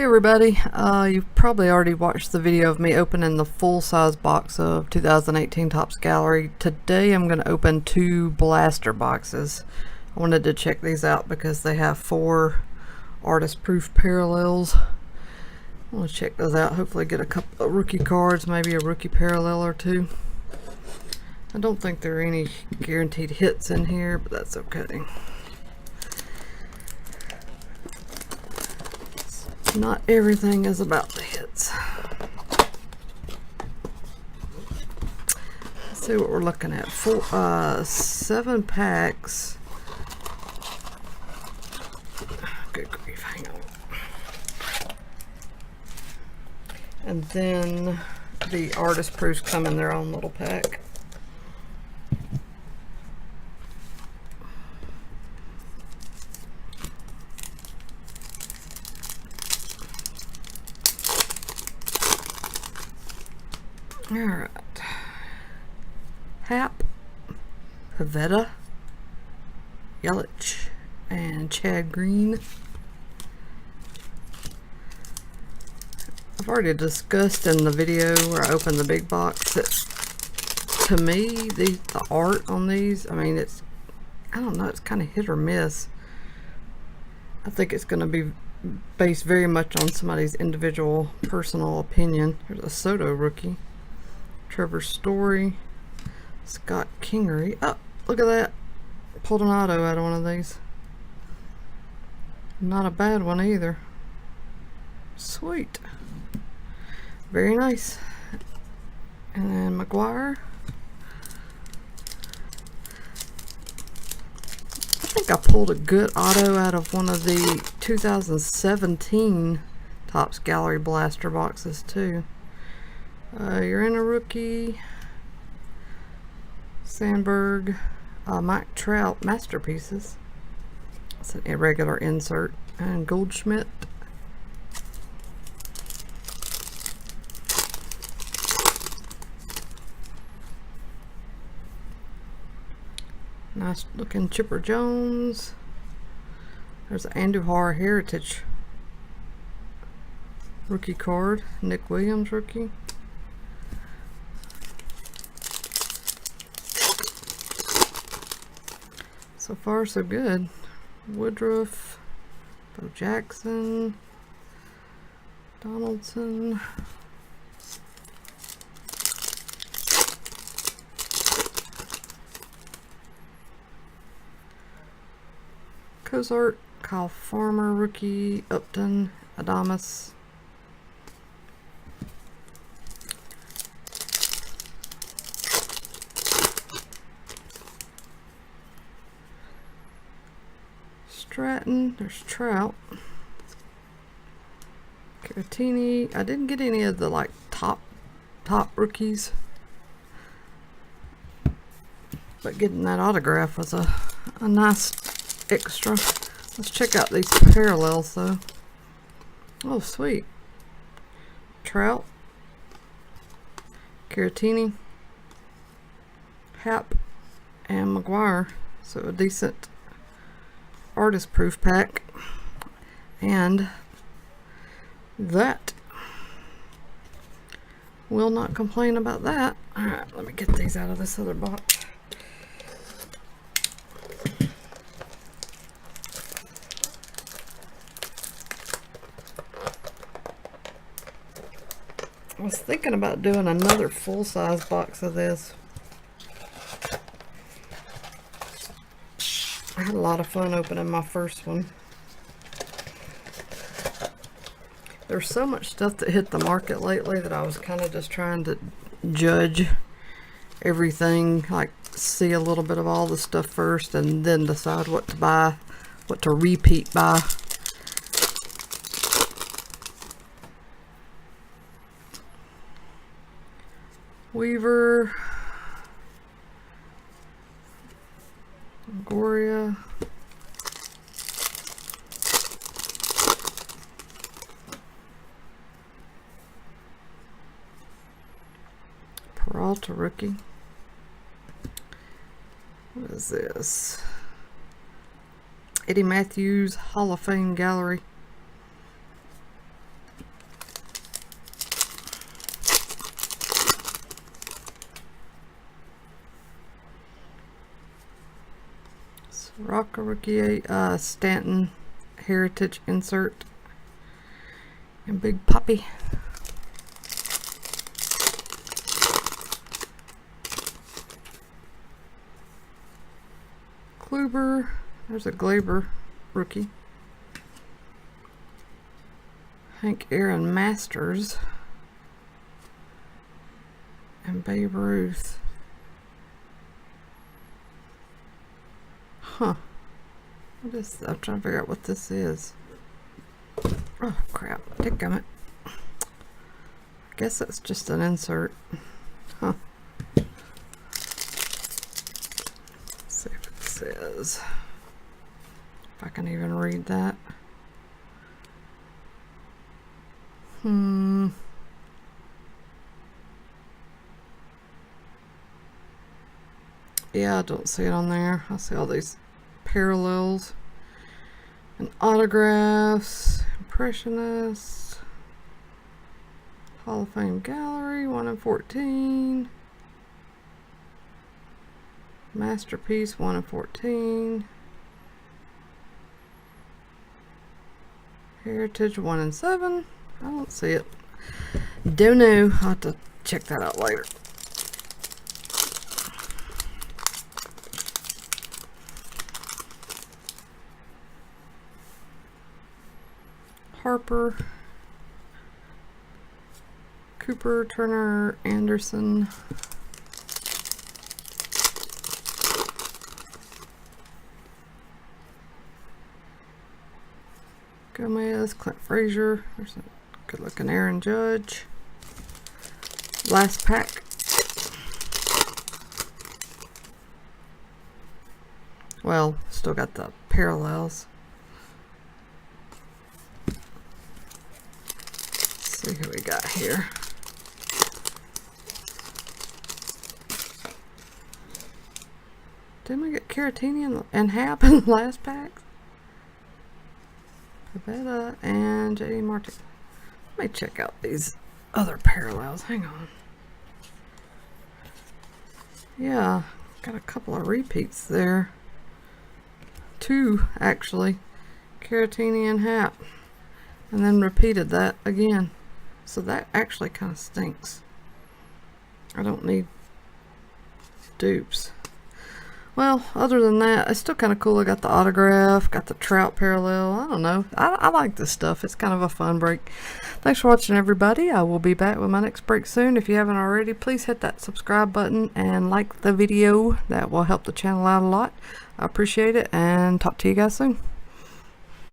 everybody, you've probably already watched the video of me opening the full-size box of 2018 Topps Gallery. Today I'm going to open two blaster boxes. I wanted to check these out because they have 4 artist proof parallels. I want to check those out, hopefully get a couple of rookie cards, maybe a rookie parallel or two. I don't think there are any guaranteed hits in here, but that's okay. Not everything is about the hits. Let's see what we're looking at. 7 packs. Good grief, hang on. And then the artist proofs come in their own little pack. Alright. Happ, Pivetta, Yelich, and Chad Green. I've already discussed in the video where I opened the big box that to me, the art on these, I mean, it's, I don't know, it's kind of hit or miss. I think it's going to be based very much on somebody's individual personal opinion. There's a Soto rookie. Trevor Story, Scott Kingery. Oh, look at that. Pulled an auto out of one of these. Not a bad one either. Sweet. Very nice. And then McGuire. I think I pulled a good auto out of one of the 2017 Topps Gallery blaster boxes too. You're in a rookie. Sandberg, Mike Trout masterpieces. It's an irregular insert. And Goldschmidt. Nice looking Chipper Jones. There's an Andujar Heritage rookie card. Nick Williams rookie. So far, so good. Woodruff, Bo Jackson, Donaldson, Cozart, Kyle Farmer, rookie, Upton, Adames, Stratton, there's Trout, Caratini. I didn't get any of the like top rookies, but getting that autograph was a nice extra. Let's check out these parallels though. Oh sweet. Trout, Caratini, Happ, and McGuire. So a decent artist proof pack, and that will not complain about that. Alright, let me get these out of this other box. I was thinking about doing another full-size box of this. I had a lot of fun opening my first one. There's so much stuff that hit the market lately that I was kind of just trying to judge everything, like see a little bit of all the stuff first and then decide what to buy, what to repeat buy. Weaver, Goria, Peralta rookie. What is this? Eddie Matthews Hall of Fame Gallery. Rocker Rookie Stanton Heritage insert. And Big Poppy. Kluber. There's a Glaber rookie. Hank Aaron Masters. And Babe Ruth. Huh. What is that? I'm trying to figure out what this is. Oh crap, dadgummit. I guess that's just an insert. Huh. Let's see if it says. If I can even read that. Yeah, I don't see it on there. I see all these parallels and autographs, Impressionists, Hall of Fame Gallery, 1 in 14, Masterpiece, 1 in 14, Heritage, 1 in 7. I don't see it. Don't know. I'll have to check that out later. Harper, Cooper, Turner, Anderson, Gomez, Clint Frazier. There's a good looking Aaron Judge. Last pack. Well, still got the parallels. See who we got here. Didn't we get Caratini and Hap in the last pack? Pavetta and J.D. Martin. Let me check out these other parallels. Hang on. Yeah, got a couple of repeats there. 2 actually. Caratini and Hap. And then repeated that again. So that actually kind of stinks. I don't need dupes. Well, other than that, it's still kind of cool. I got the autograph, got the Trout parallel. I don't know. I like this stuff. It's kind of a fun break. Thanks for watching, everybody. I will be back with my next break soon. If you haven't already, please hit that subscribe button and like the video. That will help the channel out a lot. I appreciate it, and talk to you guys soon.